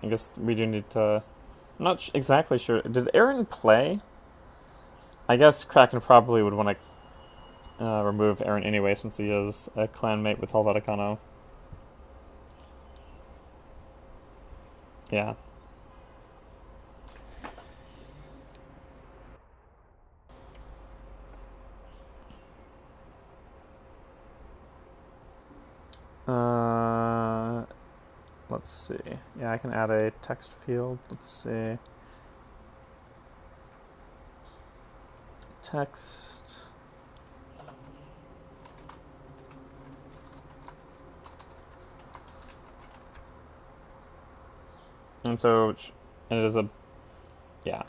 I guess we do need to... I'm not exactly sure. Did Aaron play? I guess Kraken probably would want to remove Aaron anyway, since he is a clanmate with Helveticano. Yeah. Uh, let's see. Yeah, I can add a text field. Let's see. Text. And so, and it is a, yeah.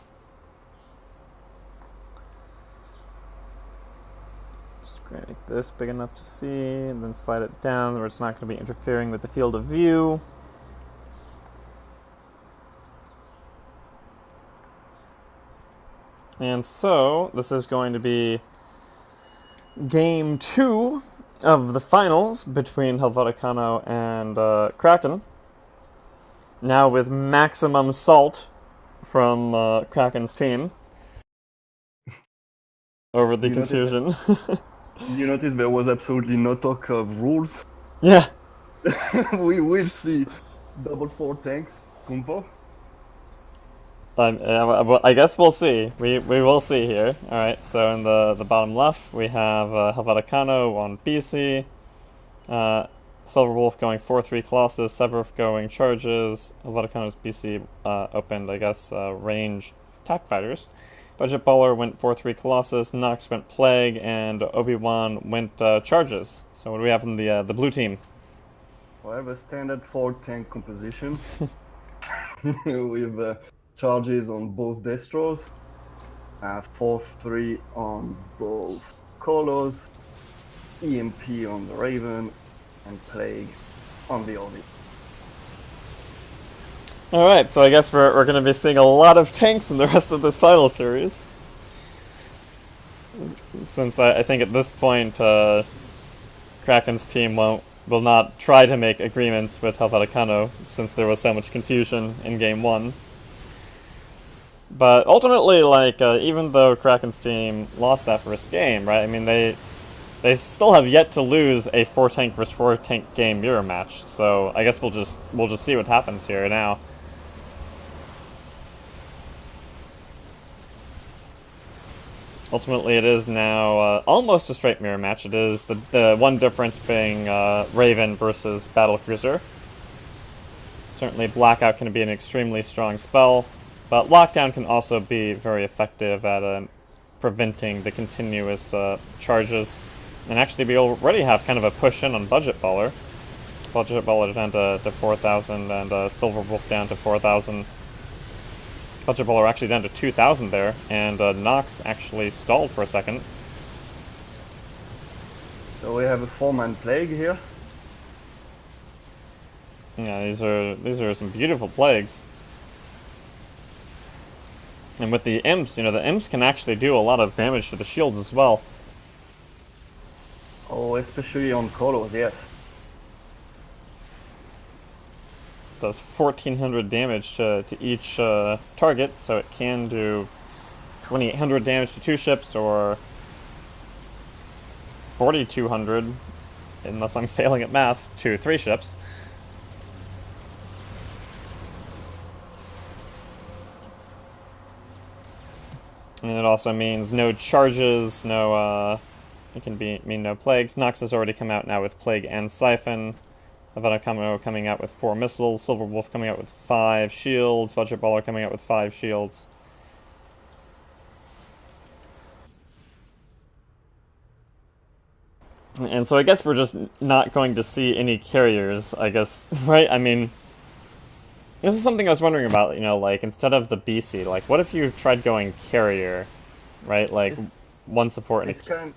Just going to make this big enough to see, and then slide it down where it's not going to be interfering with the field of view. And so, this is going to be game 2 of the finals between Helveticano and Kraken. Now with maximum salt from Kraken's team over the You notice, confusion. you notice there was absolutely no talk of rules. Yeah. We will see double four tanks combo. I guess we'll see. We will see here. All right. So in the bottom left, we have Helveticano on BC, Silverwolf going 4-3 Colossus, Severus going charges, Helveticano's BC opened, I guess, range attack fighters. Budget Baller went 4-3 Colossus, Nox went Plague, and Obi-Wan went charges. So what do we have from the blue team? We have a standard four tank composition with charges on both destros, 4-3 on both Colos, EMP on the Raven, and Plague on the Ovi. Alright, so I guess we're going to be seeing a lot of tanks in the rest of this final series. Since I think at this point, Kraken's team will not try to make agreements with Helveticano, since there was so much confusion in Game 1. But ultimately, like, even though Kraken's team lost that first game, right, I mean, they still have yet to lose a 4-tank versus 4-tank game mirror match, so I guess we'll just see what happens here now. Ultimately, it is now almost a straight mirror match. It is the one difference being Raven versus Battlecruiser. Certainly, Blackout can be an extremely strong spell, but Lockdown can also be very effective at preventing the continuous charges. And actually, we already have kind of a push in on Budget Baller. Budget Baller down to 4,000 and Silverwolf down to 4,000. Budget Baller actually down to 2,000 there, and Nox actually stalled for a second. So we have a 4-man Plague here. Yeah, these are some beautiful plagues. And with the imps, you know, the imps can actually do a lot of damage to the shields as well. Oh, especially on Colos, yes. Does 1,400 damage to each target, so it can do 2,800 damage to 2 ships, or 4,200, unless I'm failing at math, to 3 ships. And it also means no charges, no, it can mean no plagues. Nox has already come out now with Plague and Siphon. Helveticano coming out with 4 missiles, Silverwolf coming out with 5 shields, Budget Baller coming out with 5 shields. And so I guess we're just not going to see any carriers, I guess, right? I mean, this is something I was wondering about, you know, like, instead of the BC, like, what if you tried going carrier, right? Like, It's, one support and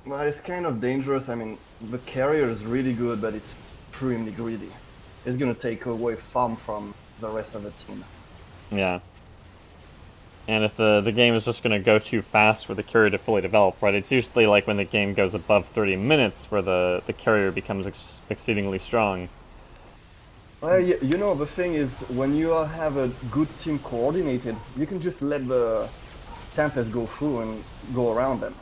well, it's kind of dangerous. I mean, the carrier is really good, but it's extremely greedy. It's gonna take away farm from the rest of the team. yeah. And if the game is just going to go too fast for the carrier to fully develop, right? It's usually like when the game goes above 30 minutes where the carrier becomes exceedingly strong. Well, you know, the thing is, when you have a good team coordinated, you can just let the Tempest go through and go around them.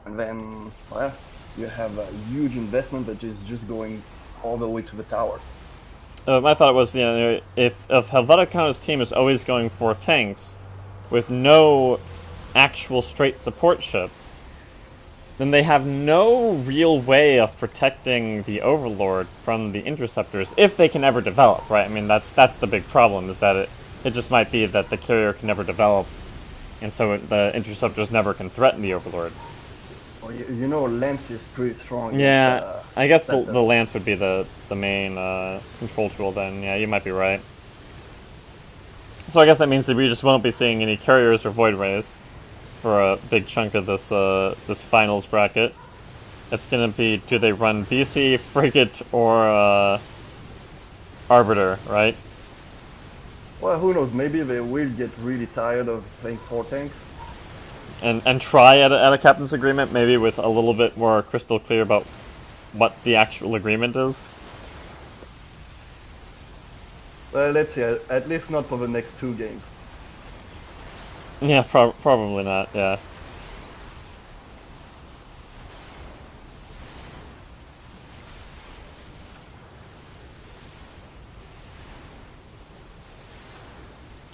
And then, well, you have a huge investment that is just going all the way to the towers. I thought it was, if Helveticano's team is always going for tanks with no actual straight support ship, then they have no real way of protecting the Overlord from the interceptors if they can ever develop, right? I mean, that's the big problem, is that it just might be that the carrier can never develop, and so the interceptors never can threaten the Overlord. Well, you know, Lance is pretty strong against Yeah, I guess Scepter. the Lance would be the main control tool then. Yeah, you might be right. So I guess that means that we just won't be seeing any carriers or void rays for a big chunk of this finals bracket. It's gonna be, do they run BC, Frigate, or Arbiter, right? Well, who knows? Maybe they will get really tired of playing 4 tanks. And try at a captain's agreement, maybe with a little bit more crystal clear about what the actual agreement is. Well, let's see. At least not for the next 2 games. Yeah, probably not. Yeah.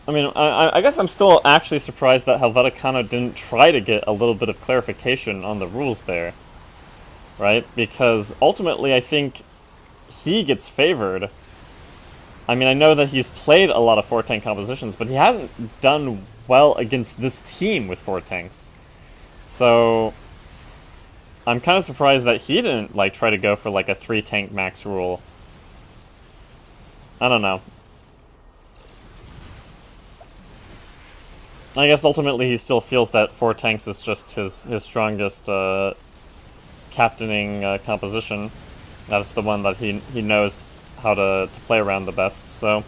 I mean, I guess I'm still actually surprised that Helveticano didn't try to get a little bit of clarification on the rules there, right? Because ultimately, I think he gets favored. I mean, I know that he's played a lot of 4-tank compositions, but he hasn't done well against this team with 4 tanks. So I'm kind of surprised that he didn't like try to go for like a 3-tank max rule. I don't know. I guess ultimately he still feels that 4 tanks is just his strongest captaining composition. That's the one that he knows how to play around the best, so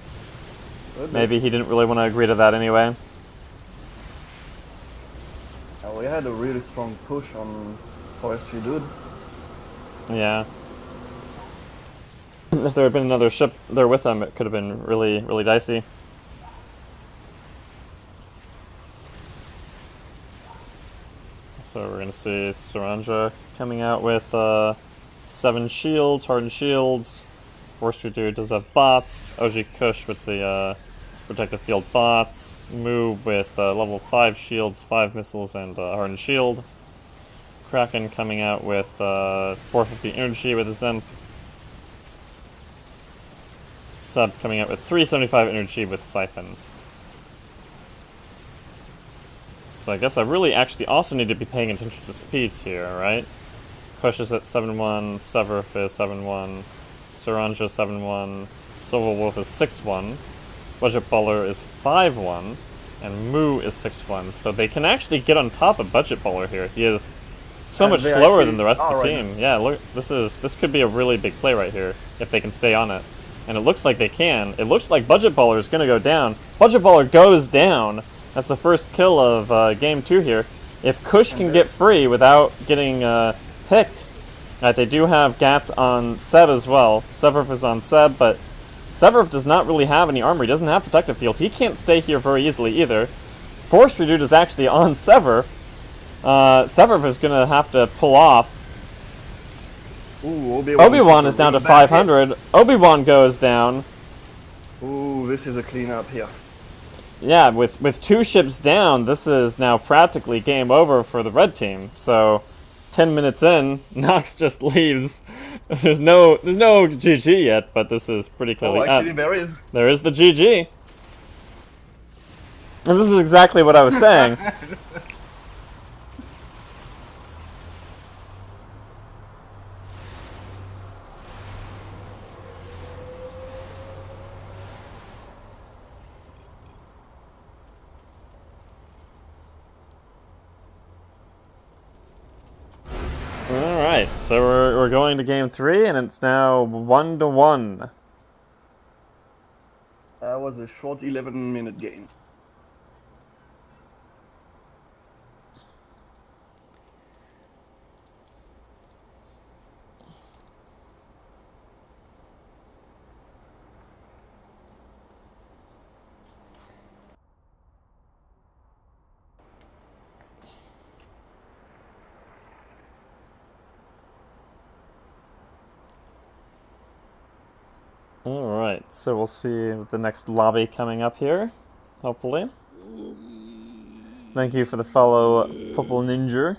maybe he didn't really want to agree to that anyway. We had a really strong push on Forestry Dude. Yeah. If there had been another ship there with him, it could have been really, really dicey. So we're going to see Saranja coming out with 7 shields, hardened shields. Forestry Dude does have bots. OG Kush with the protective field bots. Moo with level 5 shields, 5 missiles, and hardened shield. Kraken coming out with 450 energy with his Zemp. Sub coming out with 375 energy with Siphon. So I guess I really actually also need to be paying attention to speeds here, right? Kush is at 7-1, Severf is 7-1, Saranja 7-1, Silver Wolf is 6-1, Budget Baller is 5-1, and Moo is 6-1. So they can actually get on top of Budget Baller here. He is so much slower than the rest of the team. Yeah, look, this could be a really big play right here if they can stay on it. And it looks like they can. It looks like Budget Baller is going to go down. Budget Baller goes down. That's the first kill of Game 2 here. If Kush can get free without getting picked, right, they do have Gats on Seb as well. Severf is on Seb, but Severf does not really have any armor. He doesn't have protective field. He can't stay here very easily either. Forestry Dude is actually on Severf. Severf is going to have to pull off. Ooh, Obi-Wan is down to 500. Obi-Wan goes down. Ooh, this is a cleanup here. Yeah, with 2 ships down, this is now practically game over for the red team. So, 10 minutes in, Nox just leaves. There's no GG yet, but this is pretty clearly. Oh, actually, there is. There is the GG. And this is exactly what I was saying. Alright, so we're going to game 3, and it's now 1-1. That was a short 11-minute game. Alright, so we'll see the next lobby coming up here, hopefully. Thank you for the follow, Purple Ninja.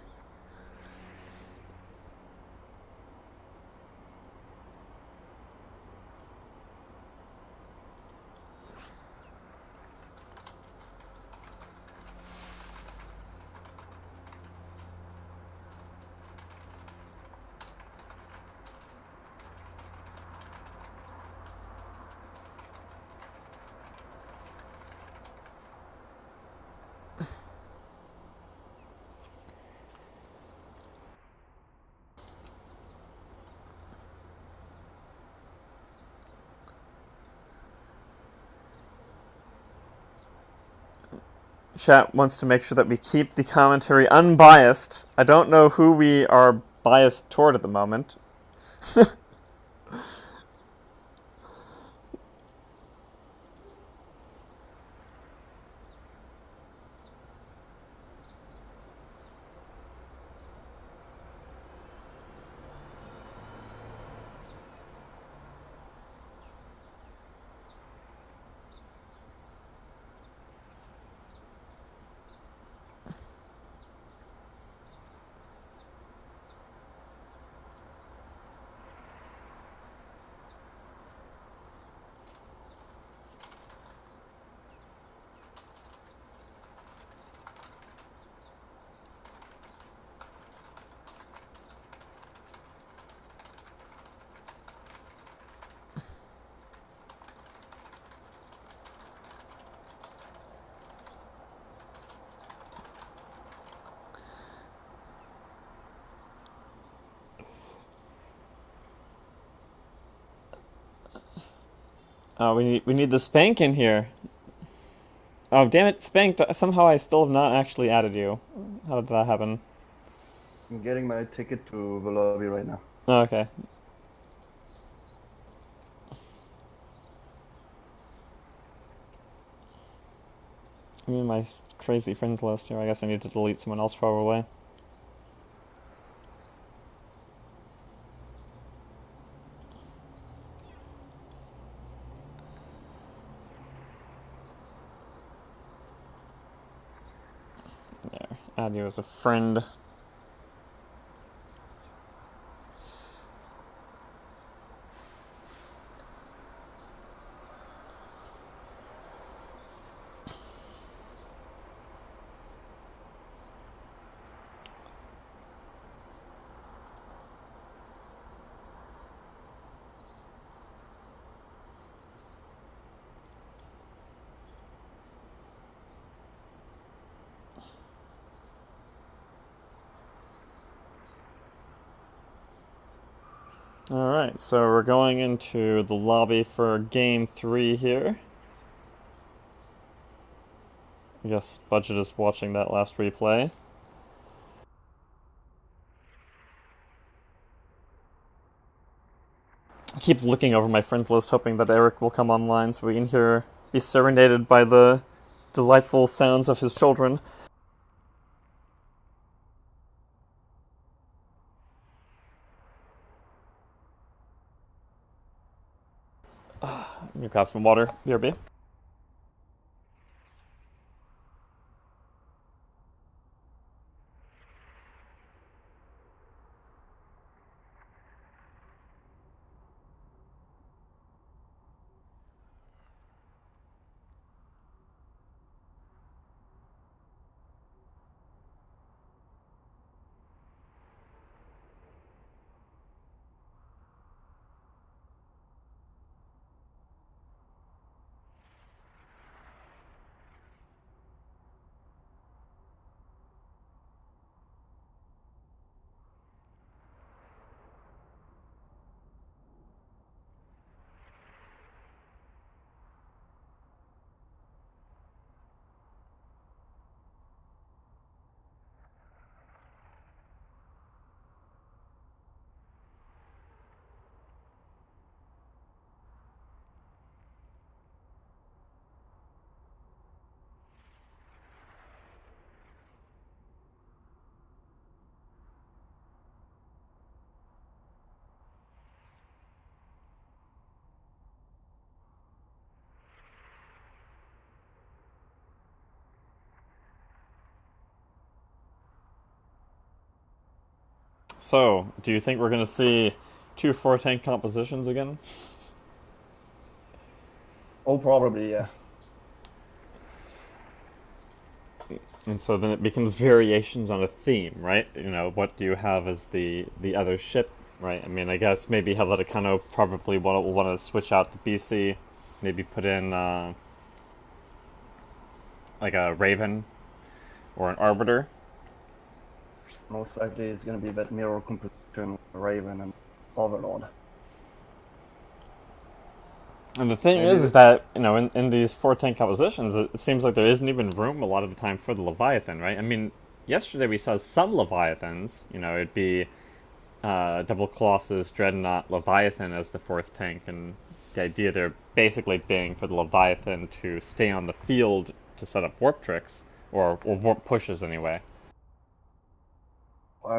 Chat wants to make sure that we keep the commentary unbiased. I don't know who we are biased toward at the moment. Oh, we need the Spank in here. Oh, damn it, Spank, somehow I still have not actually added you. How did that happen? I'm getting my ticket to the lobby right now. Oh, okay. I'm in my crazy friends list here. I guess I need to delete someone else probably. There. Add you as a friend. Alright, so we're going into the lobby for game 3 here. I guess Budget is watching that last replay. I keep looking over my friends list hoping that Eric will come online so we can be serenaded by the delightful sounds of his children. You grab some water, BRB. So, do you think we're going to see two 4-tank compositions again? Oh, probably, yeah. And so then it becomes variations on a theme, right? You know, what do you have as the other ship, right? I mean, I guess maybe Helveticano probably will want to switch out the BC, maybe put in like a Raven or an Arbiter. Most likely it's gonna be that mirror composition, Raven and Overlord. And the thing Maybe is that, you know, in these 4-tank compositions, it seems like there isn't even room a lot of the time for the Leviathan, right? I mean, yesterday we saw some Leviathans, you know, it'd be Double Colossus, Dreadnought, Leviathan as the 4th tank, and the idea there basically being for the Leviathan to stay on the field to set up warp tricks, or warp pushes anyway.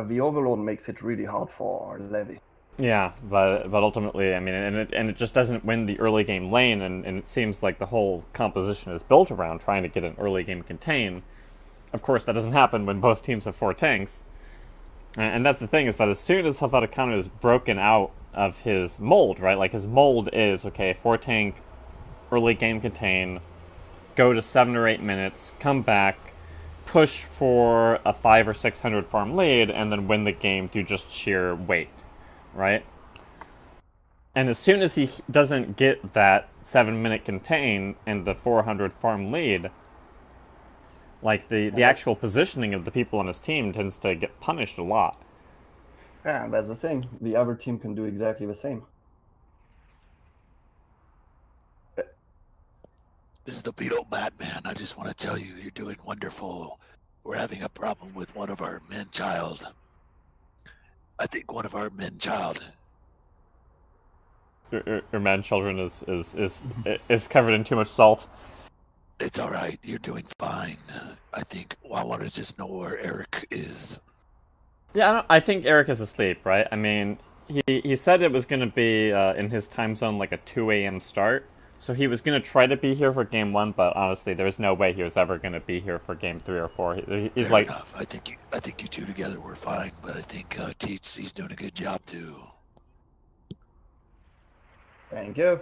the Overlord makes it really hard for Levy. Yeah, but ultimately, I mean, and it just doesn't win the early game lane, and it seems like the whole composition is built around trying to get an early game contain. Of course, that doesn't happen when both teams have 4 tanks. And that's the thing, is that as soon as Helveticano is broken out of his mold, right? Like, his mold is, okay, 4-tank, early game contain, go to 7 or 8 minutes, come back, push for a 5 or 600 farm lead, and then win the game through just sheer weight, right? And as soon as he doesn't get that 7-minute contain and the 400 farm lead, like, the actual positioning of the people on his team tends to get punished a lot. Yeah, that's the thing. The other team can do exactly the same. This is the Beetle Batman. I just want to tell you, you're doing wonderful. We're having a problem with one of our men child. I think one of our men child. Your man children is covered in too much salt. It's all right. You're doing fine. I think I want to just know where Eric is. Yeah, I think Eric is asleep, right? I mean, he said it was going to be in his time zone like a 2 a.m. start. So he was going to try to be here for game 1, but honestly, there's no way he was ever going to be here for game 3 or 4. He's Fair like, enough. I think you two together were fine, but I think THC's doing a good job too. Thank you.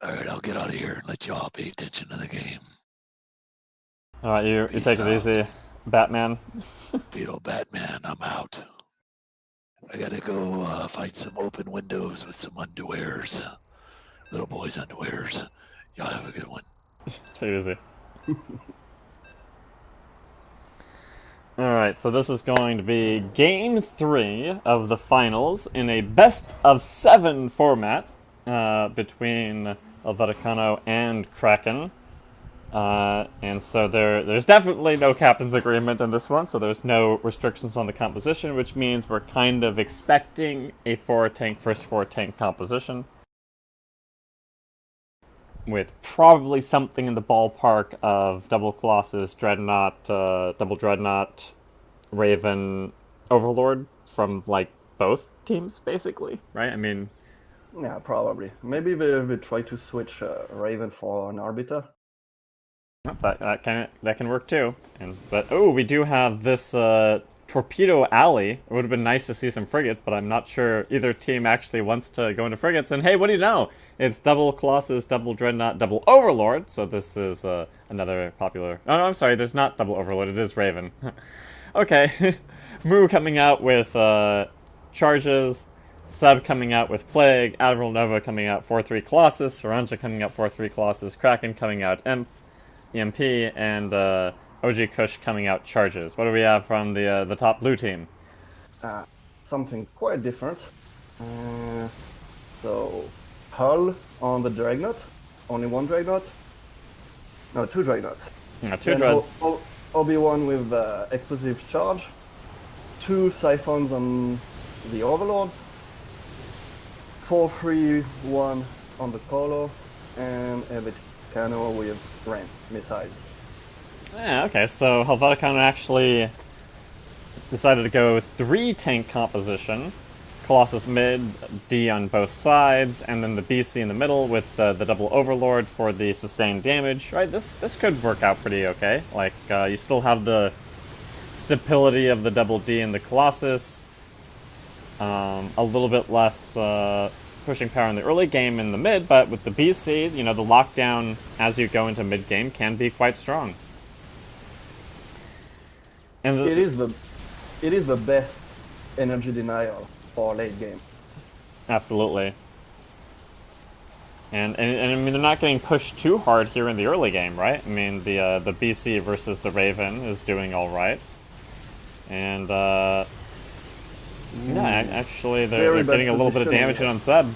All right, I'll get out of here and let y'all pay attention to the game. all right, you Peace take it out. easy, Batman. Beetle Batman, I'm out. I gotta go find some open windows with some underwears. Little boys' underwears. Y'all have a good one. Take it easy. Alright, so this is going to be game 3 of the finals in a best of 7 format between Helveticano and Kraken. And so there's definitely no captain's agreement in this one, so there's no restrictions on the composition, which means we're kind of expecting a 4-tank versus 4-tank composition, with probably something in the ballpark of Double Colossus, Dreadnought, Double Dreadnought, Raven, Overlord from, like, both teams, basically, right? I mean... Yeah, probably. Maybe they try to switch Raven for an Arbiter. That can work too. But we do have this Torpedo Alley. It would have been nice to see some frigates, but I'm not sure either team actually wants to go into frigates. And hey, what do you know? It's Double Colossus, Double Dreadnought, Double Overlord. So this is another popular... Oh, no, I'm sorry. There's not Double Overlord. It is Raven. Okay. Moo coming out with charges. Sub coming out with Plague. Admiral Nova coming out 4-3 Colossus. Oranja coming out 4-3 Colossus. Kraken coming out EMP, and OG Kush coming out charges. What do we have from the top blue team? Something quite different. So, Hull on the Dreadnought. Only one Dreadnought. No, 2 Dreadnoughts. Yeah, 2 Then dreads. Obi-Wan with explosive charge. 2 Siphons on the Overlords. 4-3-1 on the Colo. And Helveticano with Ram missiles. Yeah, okay, so Helveticano actually decided to go 3-tank composition. Colossus mid, D on both sides, and then the BC in the middle with the double Overlord for the sustained damage. Right, this could work out pretty okay. Like, you still have the stability of the double D and the Colossus. A little bit less pushing power in the early game in the mid, but with the BC, you know, the lockdown as you go into mid game can be quite strong. And It is the best energy denial for late game. Absolutely. And I mean, they're not getting pushed too hard here in the early game, right? I mean, the BC versus the Raven is doing all right, and yeah, actually they're getting a little bit of damage in on Seb.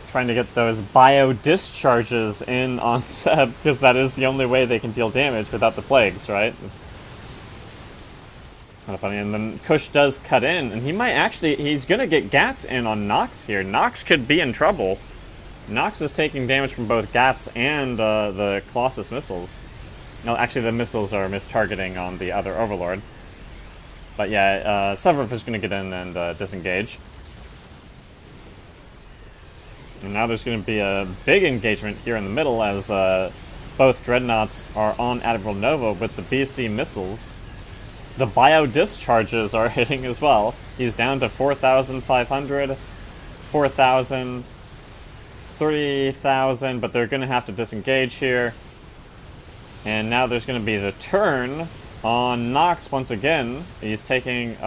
Trying to get those bio discharges in on Seb, because that is the only way they can deal damage without the plagues, right? It's kind of funny. And then Kush does cut in, and he's gonna get Gats in on Nox here. Nox could be in trouble. Nox is taking damage from both Gats and the Colossus missiles. No, actually the missiles are mistargeting on the other Overlord. But yeah, Severov is gonna get in and disengage. And now there's going to be a big engagement here in the middle as both Dreadnoughts are on Admiral Nova with the BC missiles. The bio discharges are hitting as well. He's down to 4,500, 4,000, 3,000, but they're going to have to disengage here. And now there's going to be the turn on Nox once again. He's taking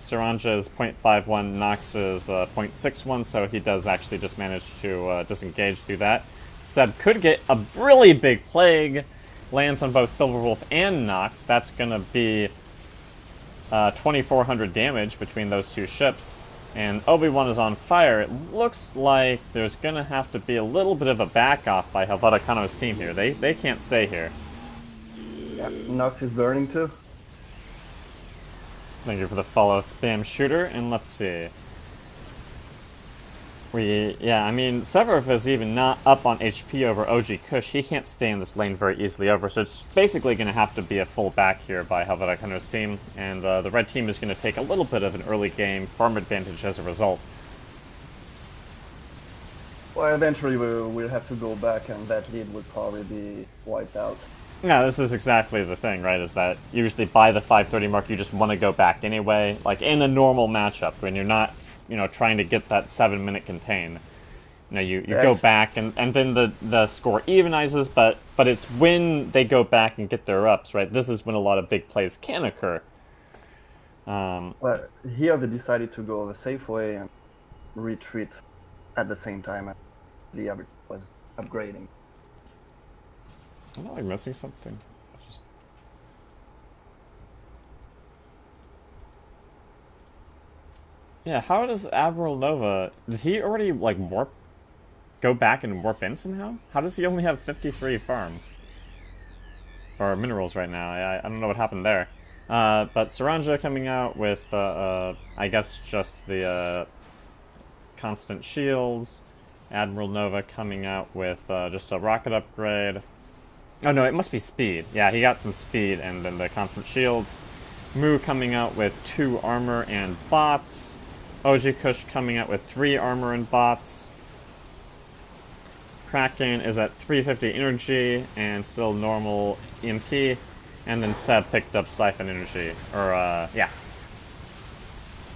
Saranja is 0.51, Nox is 0.61, so he does actually just manage to disengage through that. Seb could get a really big plague, lands on both Silverwolf and Nox. That's going to be 2,400 damage between those two ships. And Obi-Wan is on fire. It looks like there's going to have to be a little bit of a back-off by Helveticano's team here. They can't stay here. Yeah, Nox is burning too. Thank you for the follow, Spam Shooter, and let's see. I mean, Severov is even not up on HP over OG Kush. He can't stay in this lane very easily over, so it's basically going to have to be a full back here by Helveticano's team, and the red team is going to take a little bit of an early game farm advantage as a result. Well, eventually we'll have to go back, and that lead would probably be wiped out. Yeah, this is exactly the thing, right, is that usually by the 5:30 mark you just want to go back anyway, like in a normal matchup, when you're not, you know, trying to get that 7-minute contain. You know, you go back, and then the score evenizes, but it's when they go back and get their ups, right, this is when a lot of big plays can occur. Well, here they decided to go the safe way and retreat at the same time as the other was upgrading. I'm not like missing something. Yeah, how does Admiral Nova... Did he already, like, go back and warp in somehow? How does he only have 53 farm? Or minerals right now? I don't know what happened there. But Saranja coming out with, I guess, just the constant shields. Admiral Nova coming out with just a rocket upgrade. Oh no, it must be speed. Yeah, he got some speed and then the constant shields. Mu coming out with 2 armor and bots. OG Kush coming out with 3 armor and bots. Kraken is at 350 energy and still normal EMP. And then Seb picked up Siphon energy. Or, yeah.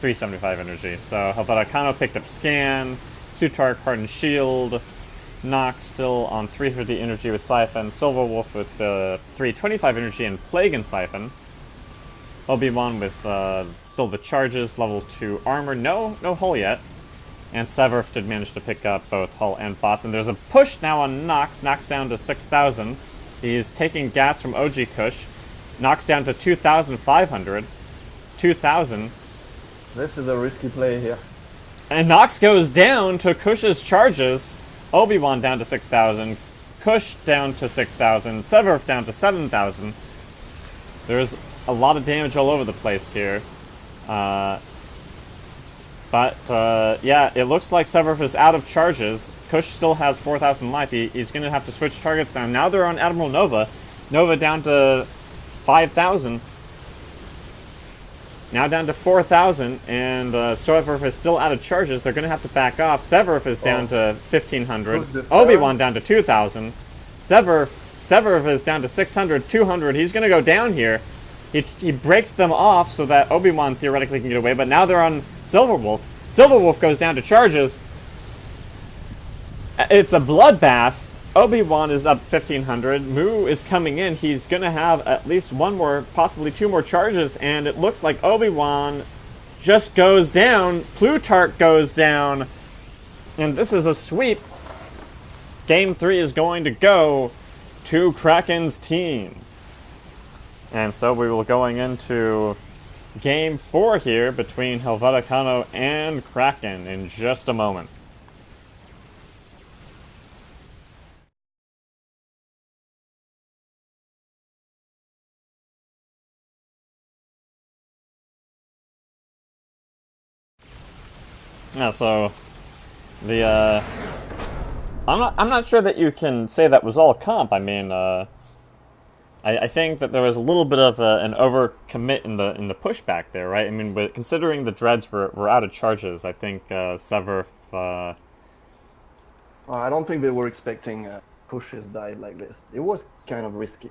375 energy. So Helveticano picked up Scan, Plutarch Hardened Shield. Nox still on 350 energy with Siphon. Silverwolf with 325 energy and Plague and Siphon. Obi-Wan with still the charges, level 2 armor. No hull yet. And Severov did manage to pick up both hull and bots. And there's a push now on Nox. Nox down to 6,000. He's taking Gats from OG Kush. Nox down to 2,500. 2,000. This is a risky play here. And Nox goes down to Kush's charges. Obi-Wan down to 6,000, Kush down to 6,000, Severov down to 7,000. There's a lot of damage all over the place here. Yeah, it looks like Severov is out of charges. Kush still has 4,000 life. He's going to have to switch targets now. Now they're on Admiral Nova. Nova down to 5,000. Now down to 4,000, and Severov is still out of charges. They're going to have to back off. Severov is down to 1,500. Obi-Wan down to 2,000. Severov Sever is down to 600, 200. He's going to go down here. He breaks them off so that Obi-Wan theoretically can get away, but now they're on Silverwolf. Silverwolf goes down to charges. It's a bloodbath. Obi-Wan is up 1,500. Mu is coming in. He's going to have at least one more, possibly two more charges, and it looks like Obi-Wan just goes down. Plutarch goes down, and this is a sweep. Game 3 is going to go to Kraken's team. And so we will going into Game 4 here between Helveticano and Kraken in just a moment. Yeah, so the I'm not sure that you can say that was all comp. I mean, I think that there was a little bit of an overcommit in the pushback there, right? I mean, but considering the dreads were out of charges, I think Sever. I don't think they were expecting Kush's dive like this. It was kind of risky.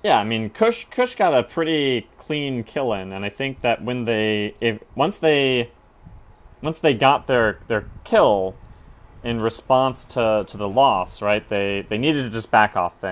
Yeah, I mean, Kush got a pretty clean kill in, and I think that when once they got their kill in response to the loss, right? They needed to just back off then.